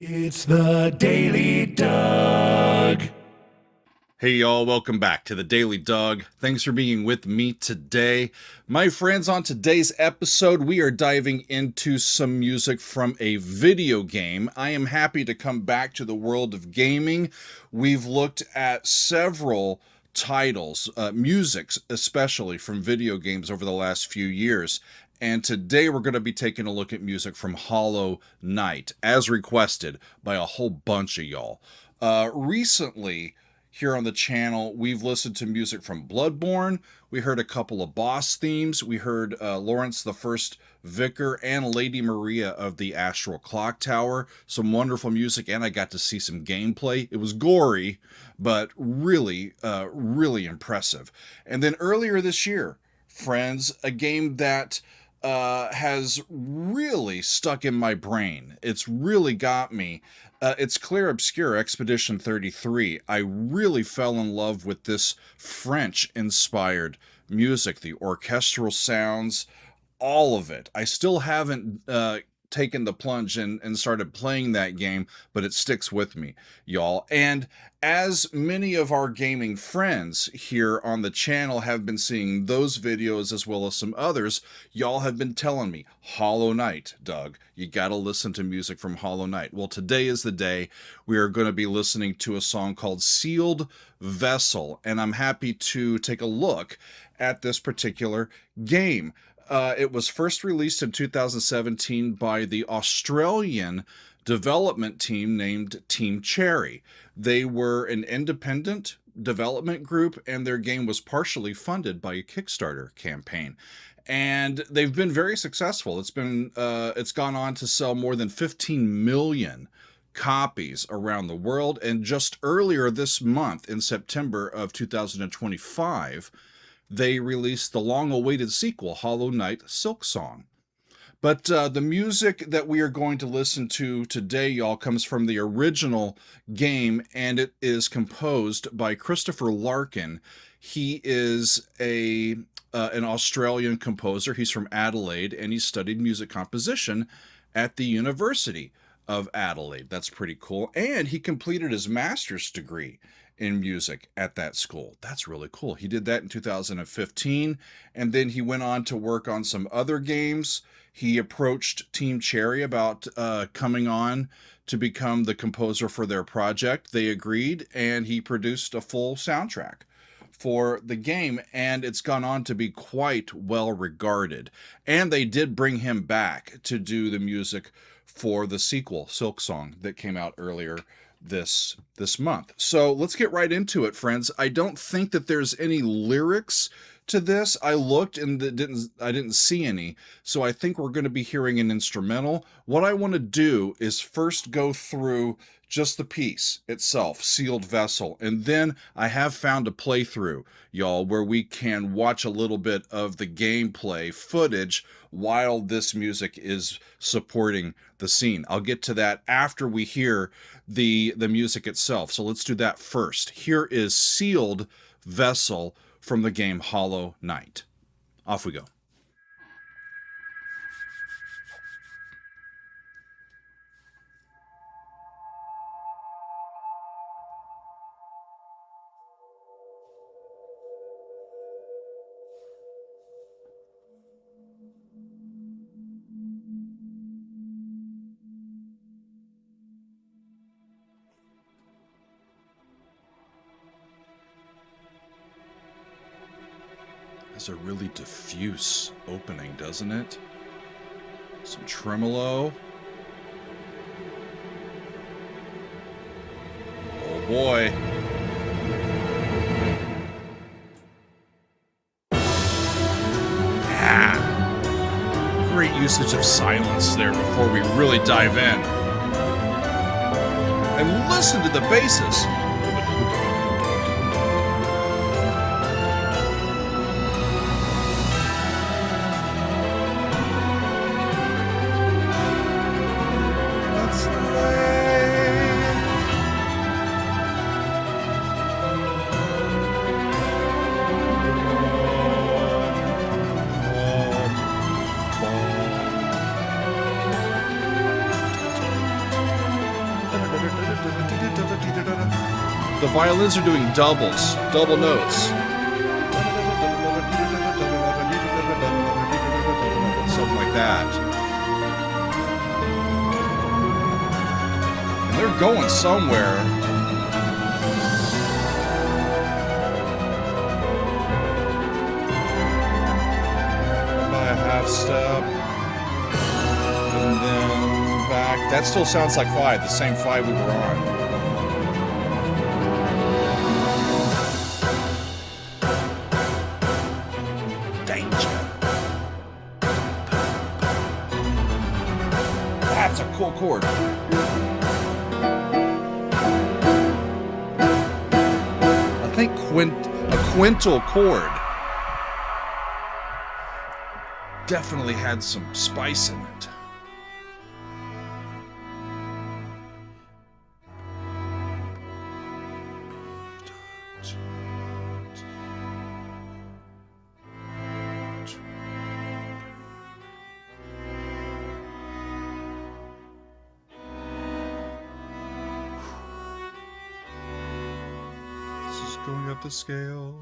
It's the Daily Doug. Hey y'all, welcome back to the Daily Doug. Thanks for being with me today. My friends, on today's episode, we are diving into some music from a video game. I am happy to come back to the world of gaming. We've looked at several titles, musics especially from video games over the last few years. And today we're going to be taking a look at music from Hollow Knight, as requested by a whole bunch of y'all. Recently, here on the channel, we've listened to music from Bloodborne. We heard a couple of boss themes. We heard Lawrence the First Vicar and Lady Maria of the Astral Clock Tower. Some wonderful music, and I got to see some gameplay. It was gory, but really impressive. And then earlier this year, friends, a game that has really stuck in my brain. It's really got me. It's Clair Obscur Expedition 33. I really fell in love with this French-inspired music, the orchestral sounds, all of it. I still haven't taken the plunge and started playing that game, but it sticks with me, y'all. And as many of our gaming friends here on the channel have been seeing those videos as well as some others, y'all have been telling me, Hollow Knight, Doug, you gotta listen to music from Hollow Knight. Well, today is the day. We are going to be listening to a song called Sealed Vessel, and I'm happy to take a look at this particular game. It was first released in 2017 by the Australian development team named Team Cherry. They were an independent development group, and their game was partially funded by a Kickstarter campaign. And they've been very successful. It's gone on to sell more than 15 million copies around the world. And just earlier this month, in September of 2025, they released the long-awaited sequel, Hollow Knight Silksong. But the music that we are going to listen to today, y'all, comes from the original game, and it is composed by Christopher Larkin. He is an Australian composer. He's from Adelaide, and he studied music composition at the University of Adelaide. That's pretty cool. And he completed his master's degree in music at that school. That's really cool. He did that in 2015, and then he went on to work on some other games. He approached Team Cherry about coming on to become the composer for their project. They agreed, and he produced a full soundtrack for the game, and it's gone on to be quite well regarded. And they did bring him back to do the music for the sequel, Silksong, that came out earlier this month. So let's get right into it, friends. I don't think that there's any lyrics to this. I looked and I didn't see any. So I think we're going to be hearing an instrumental. What I want to do is first go through just the piece itself, Sealed Vessel, and then I have found a playthrough, y'all, where we can watch a little bit of the gameplay footage while this music is supporting the scene. I'll get to that after we hear the music itself. So let's do that first. Here is Sealed Vessel from the game Hollow Knight. Off we go. Has a really diffuse opening, doesn't it? Some tremolo. Oh boy. Yeah. Great usage of silence there before we really dive in. And listen to the basses. The violins are doing doubles, double notes. Something like that. And they're going somewhere. By a half step. And then back. That still sounds like 5, the same 5 we were on. That's a cool chord. I think a quintal chord definitely had some spice in it. Going up the scale,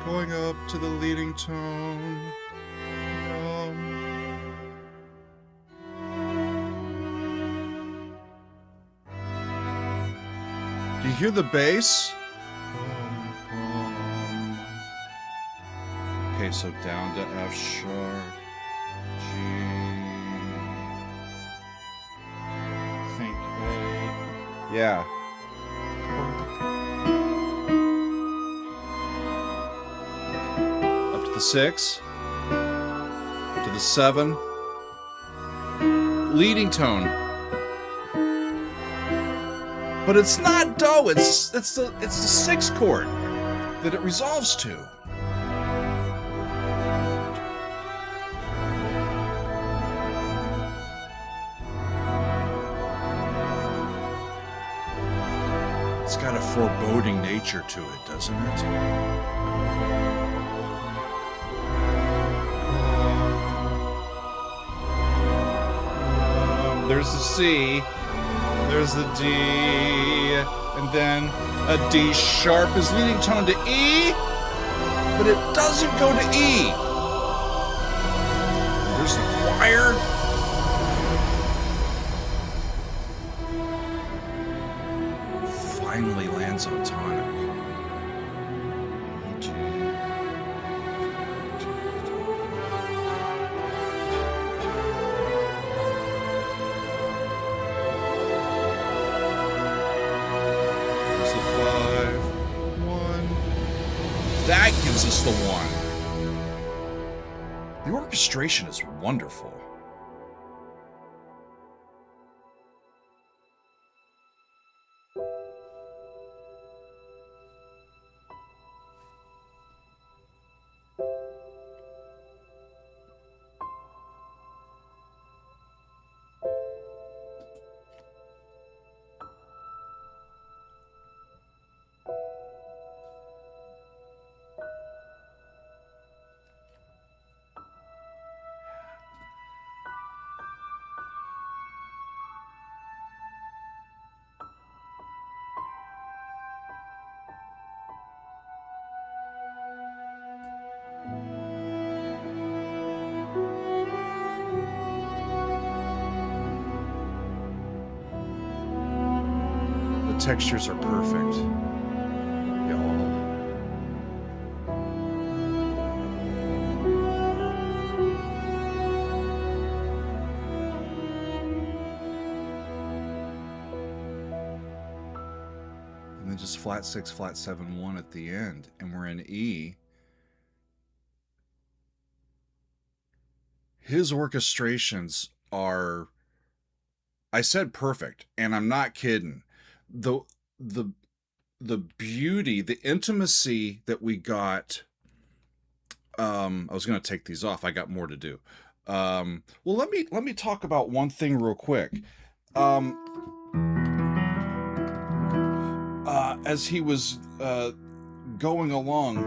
going up to the leading tone. Do you hear the bass? Okay, so down to F sharp, G, I think A, yeah. The 6 to the 7, leading tone, but it's not do. It's the 6 chord that it resolves to. It's got a foreboding nature to it, doesn't it? There's the C, there's the D, and then a D sharp is leading tone to E, but it doesn't go to E. There's the choir. Finally lands on tonic. That gives us the 1. The orchestration is wonderful. The textures are perfect, y'all. And then just flat 6, flat 7, 1 at the end, and we're in E. His orchestrations are, I said perfect, and I'm not kidding. The beauty, the intimacy that we got. I was going to take these off. I got more to do. Well, let me talk about one thing real quick. As he was going along,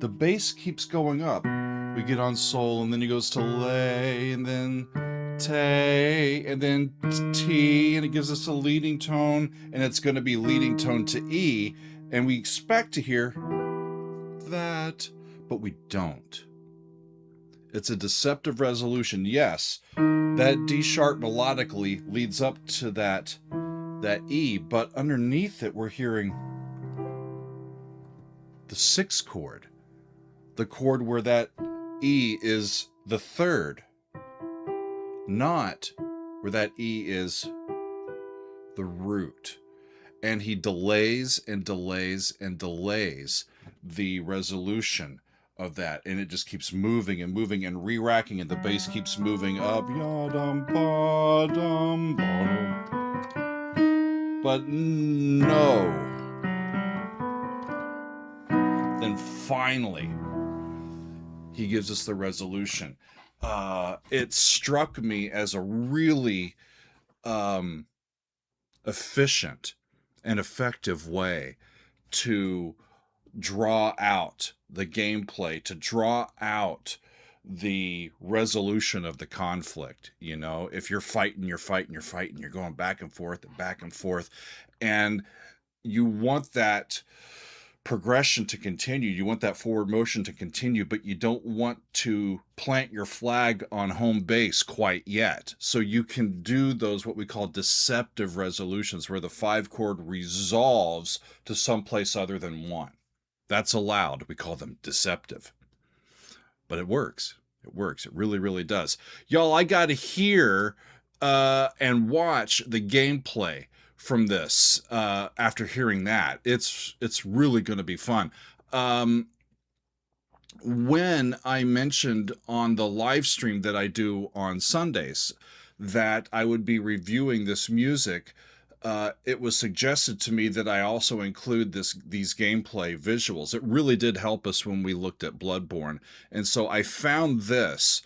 the bass keeps going up. We get on sol, and then he goes to lay, and then te, and then t, and it gives us a leading tone, and it's going to be leading tone to E, and we expect to hear that, but we don't. It's a deceptive resolution. Yes, that D sharp melodically leads up to that E, but underneath it we're hearing the 6th chord, the chord where that E is the 3rd, not where that E is the root. And he delays and delays and delays the resolution of that, and it just keeps moving and moving and re-racking, and the bass keeps moving up. But no. Then finally, he gives us the resolution. It struck me as a really efficient and effective way to draw out the gameplay, to draw out the resolution of the conflict. You know, if you're fighting, you're going back and forth, and you want that progression to continue, you want that forward motion to continue, but you don't want to plant your flag on home base quite yet. So you can do those what we call deceptive resolutions, where the 5 chord resolves to someplace other than 1. That's allowed. We call them deceptive. But it works. It works. It really, really does. Y'all, I got to hear and watch the gameplay from this after hearing that. It's really going to be fun. When I mentioned on the live stream that I do on Sundays that I would be reviewing this music, it was suggested to me that I also include these gameplay visuals. It really did help us when we looked at Bloodborne. And so I found this,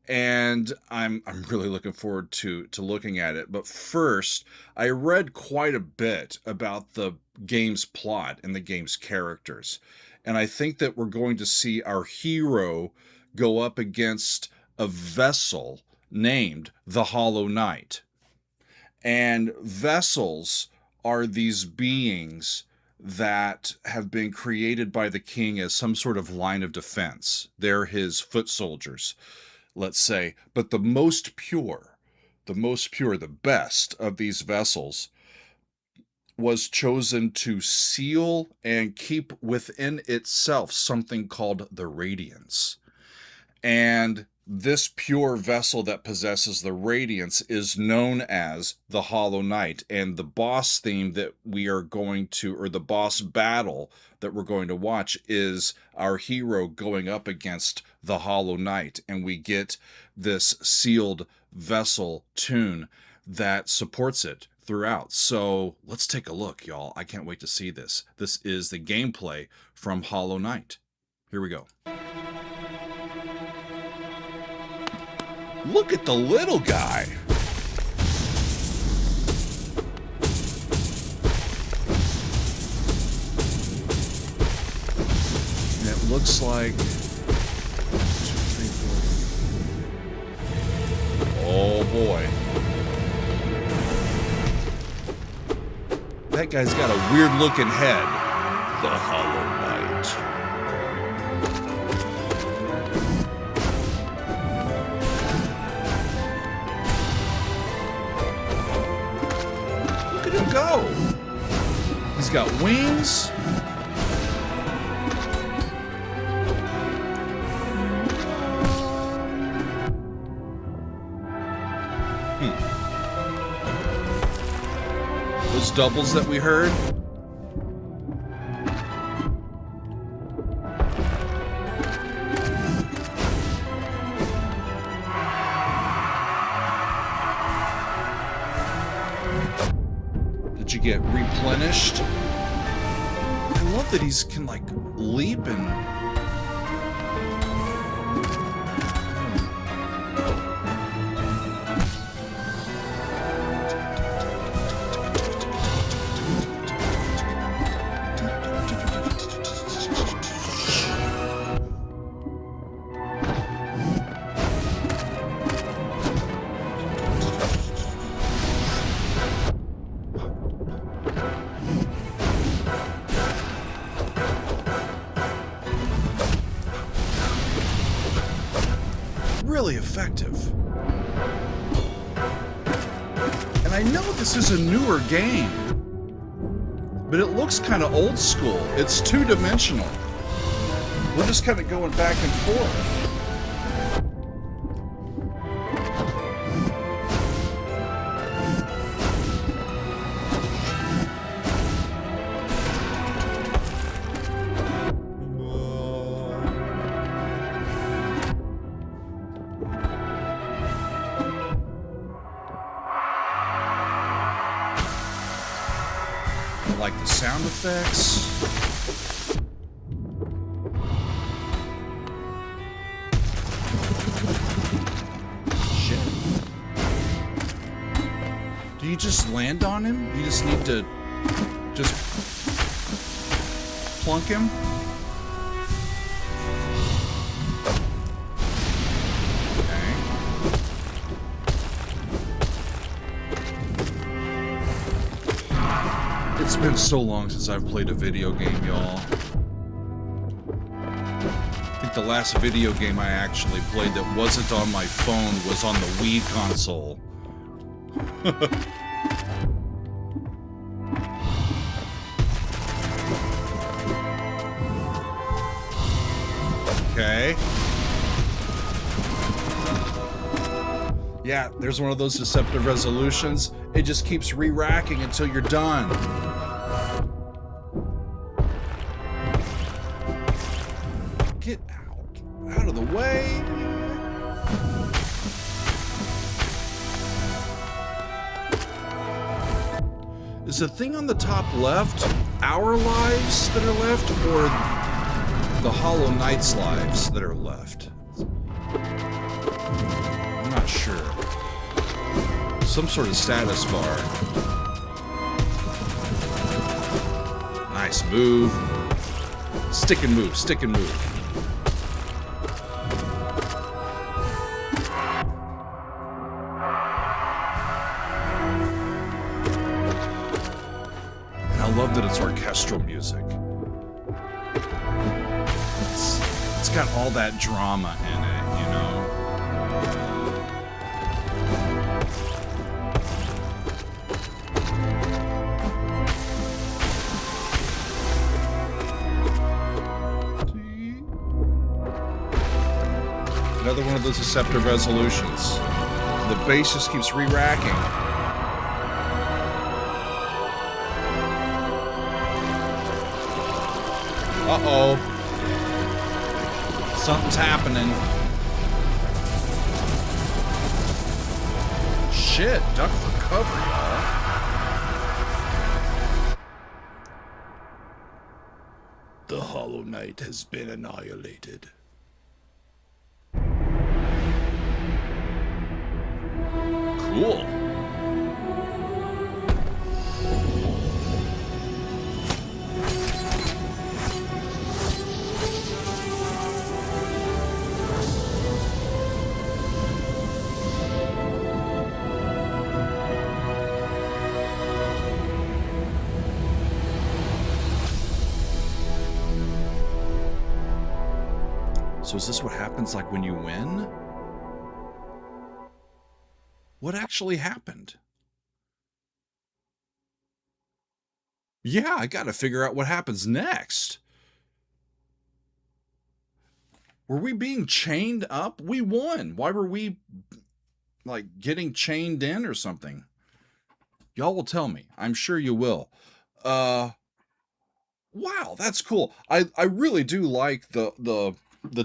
and I'm really looking forward to looking at it. But first, I read quite a bit about the game's plot and the game's characters. And I think that we're going to see our hero go up against a vessel named the Hollow Knight. And vessels are these beings that have been created by the king as some sort of line of defense. They're his foot soldiers, let's say. But the most pure, the best of these vessels was chosen to seal and keep within itself something called the radiance. And this pure vessel that possesses the radiance is known as the Hollow Knight. And the boss theme that we are going to, or the boss battle that we're going to watch, is our hero going up against the Hollow Knight. And we get this sealed vessel tune that supports it throughout. So let's take a look, y'all. I can't wait to see this. This is the gameplay from Hollow Knight. Here we go. Look at the little guy. And it looks like 1, 2, 3, 4. Oh boy. That guy's got a weird looking head. The Hollow Knight. Look at him go. He's got wings. Those doubles that we heard. Did you get replenished? I love that he's can like leap and really effective. And I know this is a newer game, but it looks kind of old school. It's two-dimensional. We're just kind of going back and forth. I like the sound effects. Do you just land on him? You just need to just plunk him? Okay. It's been so long since I've played a video game, y'all. I think the last video game I actually played that wasn't on my phone was on the Wii console. Okay. Yeah, there's one of those deceptive resolutions. It just keeps re-racking until you're done. Get out of the way. Is the thing on the top left our lives that are left, or the Hollow Knight's lives that are left? I'm not sure. Some sort of status bar. Nice move. Stick and move, stick and move. I love that it's orchestral music. It's got all that drama in it, you know? Another one of those deceptive resolutions. The bass just keeps re-racking. Uh-oh. Something's happening. Shit, duck for cover, y'all. The Hollow Knight has been annihilated. Cool. So is this what happens like when you win? What actually happened? Yeah, I gotta figure out what happens next. Were we being chained up? We won. Why were we, like, getting chained in or something? Y'all will tell me. I'm sure you will. Wow, that's cool. I really do like the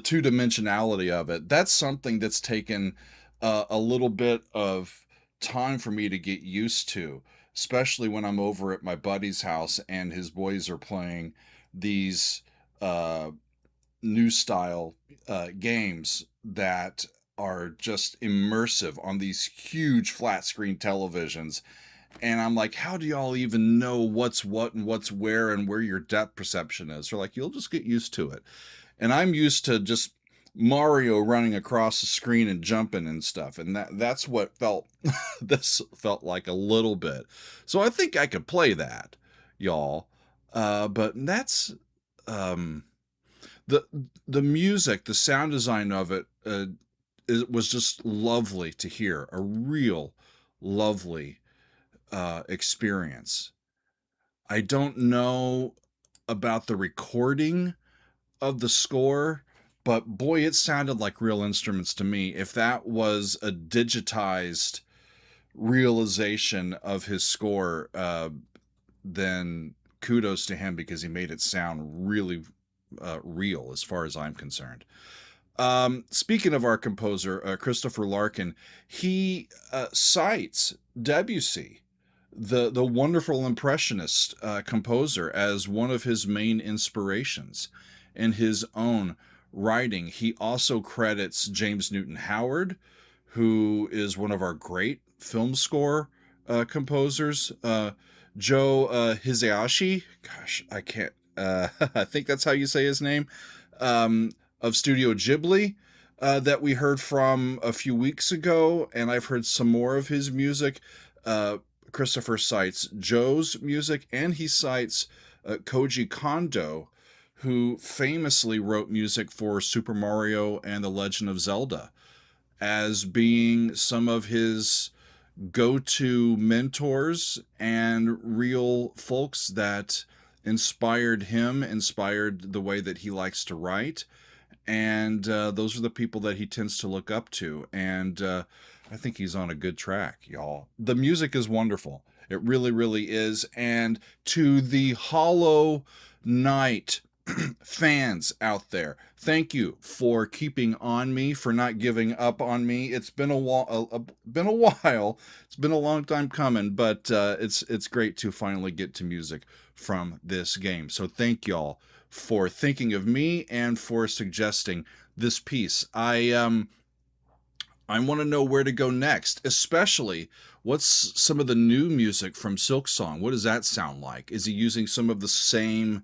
two-dimensionality of it. That's something that's taken a little bit of time for me to get used to, especially when I'm over at my buddy's house and his boys are playing these new style games that are just immersive on these huge flat screen televisions. And I'm like, how do y'all even know what's what and what's where and where your depth perception is? They're like, you'll just get used to it. And I'm used to just Mario running across the screen and jumping and stuff. And that's what this felt like a little bit. So I think I could play that, y'all. But that's the music, the sound design of it it was just lovely to hear, a real lovely experience. I don't know about the recording of the score, but boy, it sounded like real instruments to me. If that was a digitized realization of his score, then kudos to him because he made it sound really real as far as I'm concerned. Speaking of our composer, Christopher Larkin, he cites Debussy, the wonderful impressionist composer, as one of his main inspirations in his own writing. He also credits James Newton Howard, who is one of our great film score composers. Joe Hisashi, gosh, I can't. I think that's how you say his name. Of Studio Ghibli, that we heard from a few weeks ago, and I've heard some more of his music. Christopher cites Joe's music, and he cites Koji Kondo, who famously wrote music for Super Mario and The Legend of Zelda, as being some of his go-to mentors and real folks that inspired him, inspired the way that he likes to write. And those are the people that he tends to look up to. And I think he's on a good track, y'all. The music is wonderful. It really, really is. And to the Hollow Knight fans out there, thank you for keeping on me, for not giving up on me. It's been a while. Been a while. It's been a long time coming, but it's great to finally get to music from this game. So thank y'all for thinking of me and for suggesting this piece. I want to know where to go next, especially what's some of the new music from Silksong. What does that sound like? Is he using some of the same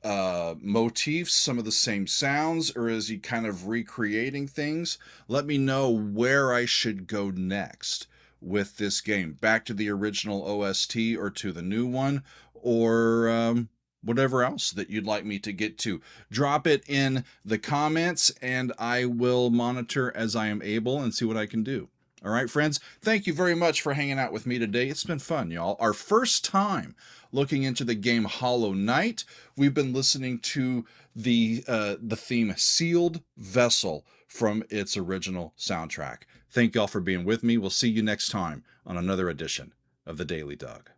motifs, some of the same sounds, or is he kind of recreating things? Let me know where I should go next with this game. Back to the original OST or to the new one, or whatever else that you'd like me to get to. Drop it in the comments and I will monitor as I am able and see what I can do. All right, friends, thank you very much for hanging out with me today. It's been fun, y'all. Our first time looking into the game Hollow Knight. We've been listening to the theme Sealed Vessel from its original soundtrack. Thank y'all for being with me. We'll see you next time on another edition of The Daily Doug.